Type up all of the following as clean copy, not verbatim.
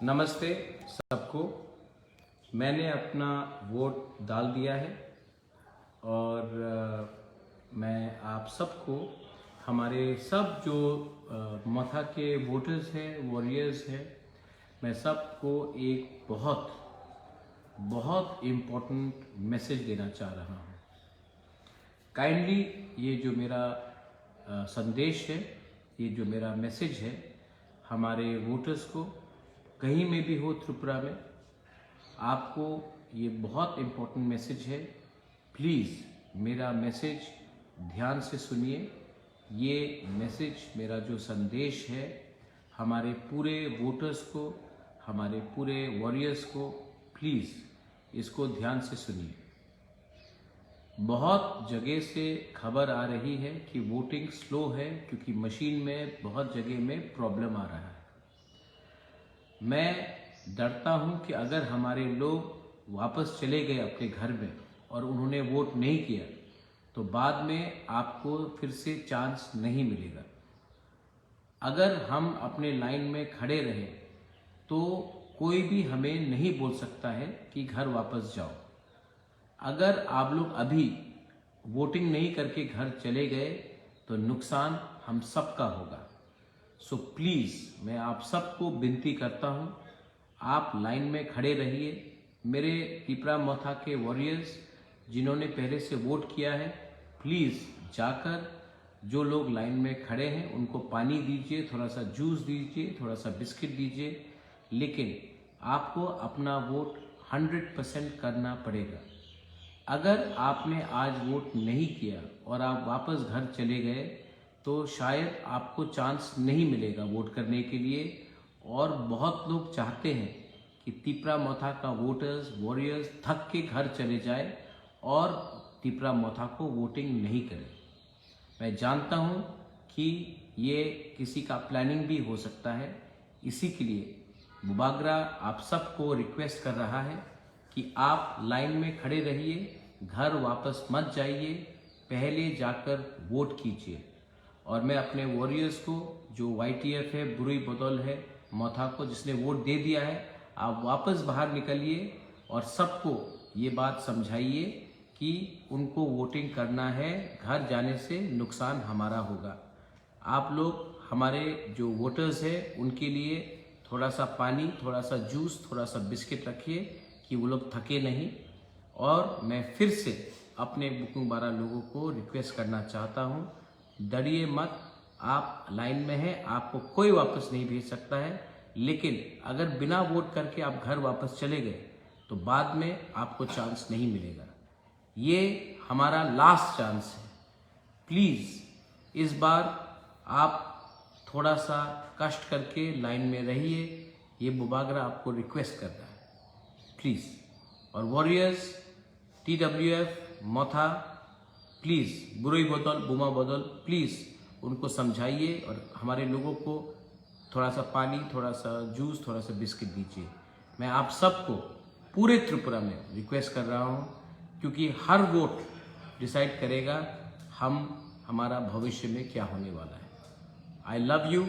नमस्ते सबको। मैंने अपना वोट डाल दिया है और मैं आप सबको, हमारे सब जो मथा के वोटर्स हैं, वॉरियर्स हैं, मैं सबको एक बहुत बहुत इम्पोर्टेंट मैसेज देना चाह रहा हूँ। काइंडली ये जो मेरा संदेश है, ये जो मेरा मैसेज है हमारे वोटर्स को, कहीं में भी हो त्रिपुरा में, आपको ये बहुत इम्पोर्टेंट मैसेज है। प्लीज़ मेरा मैसेज ध्यान से सुनिए। ये मैसेज, मेरा जो संदेश है हमारे पूरे वोटर्स को, हमारे पूरे वॉरियर्स को, प्लीज़ इसको ध्यान से सुनिए। बहुत जगह से खबर आ रही है कि वोटिंग स्लो है क्योंकि मशीन में बहुत जगह में प्रॉब्लम आ रहा है। मैं डरता हूं कि अगर हमारे लोग वापस चले गए अपने घर में और उन्होंने वोट नहीं किया तो बाद में आपको फिर से चांस नहीं मिलेगा। अगर हम अपने लाइन में खड़े रहे तो कोई भी हमें नहीं बोल सकता है कि घर वापस जाओ। अगर आप लोग अभी वोटिंग नहीं करके घर चले गए तो नुकसान हम सबका होगा। सो प्लीज़ मैं आप सबको विनती करता हूँ, आप लाइन में खड़े रहिए। मेरे त्रिपुरा मथा के वॉरियर्स जिन्होंने पहले से वोट किया है, प्लीज़ जाकर जो लोग लाइन में खड़े हैं उनको पानी दीजिए, थोड़ा सा जूस दीजिए, थोड़ा सा बिस्किट दीजिए, लेकिन आपको अपना वोट 100% करना पड़ेगा। अगर आपने आज वोट नहीं किया और आप वापस घर चले गए तो शायद आपको चांस नहीं मिलेगा वोट करने के लिए। और बहुत लोग चाहते हैं कि त्रिपुरा मथा का वोटर्स, वॉरियर्स थक के घर चले जाए और त्रिपुरा मथा को वोटिंग नहीं करें। मैं जानता हूं कि ये किसी का प्लानिंग भी हो सकता है। इसी के लिए बुबागरा आप सबको रिक्वेस्ट कर रहा है कि आप लाइन में खड़े रहिए, घर वापस मत जाइए, पहले जाकर वोट कीजिए। और मैं अपने वॉरियर्स को, जो YTF है, बुरुई बदौल है, मथा को जिसने वोट दे दिया है, आप वापस बाहर निकलिए और सबको ये बात समझाइए कि उनको वोटिंग करना है, घर जाने से नुकसान हमारा होगा। आप लोग, हमारे जो वोटर्स हैं, उनके लिए थोड़ा सा पानी, थोड़ा सा जूस, थोड़ा सा बिस्किट रखिए कि वो लोग थके नहीं। और मैं फिर से अपने बुकिंग 12 लोगों को रिक्वेस्ट करना चाहता हूँ, डरिए मत। आप लाइन में हैं, आपको कोई वापस नहीं भेज सकता है, लेकिन अगर बिना वोट करके आप घर वापस चले गए तो बाद में आपको चांस नहीं मिलेगा। ये हमारा लास्ट चांस है। प्लीज़ इस बार आप थोड़ा सा कष्ट करके लाइन में रहिए, ये बुबागरा आपको रिक्वेस्ट कर रहा है, प्लीज़। और वॉरियर्स, TWF मथा, प्लीज़ बुरुई बदौल, बुमा बदौल, प्लीज़ उनको समझाइए और हमारे लोगों को थोड़ा सा पानी, थोड़ा सा जूस, थोड़ा सा बिस्किट दीजिए। मैं आप सबको पूरे त्रिपुरा में रिक्वेस्ट कर रहा हूँ, क्योंकि हर वोट डिसाइड करेगा हमारा भविष्य में क्या होने वाला है। I love you.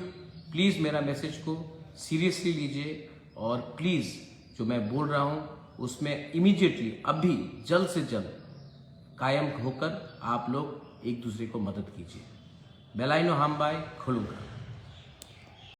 प्लीज़ मेरा मैसेज को सीरियसली लीजिए और प्लीज़ जो मैं बोल रहा हूँ उसमें इमीडिएटली, अभी जल्द से जल्द कायम होकर आप लोग एक दूसरे को मदद कीजिए। बेलाइनो हम बाय खुलूंगा।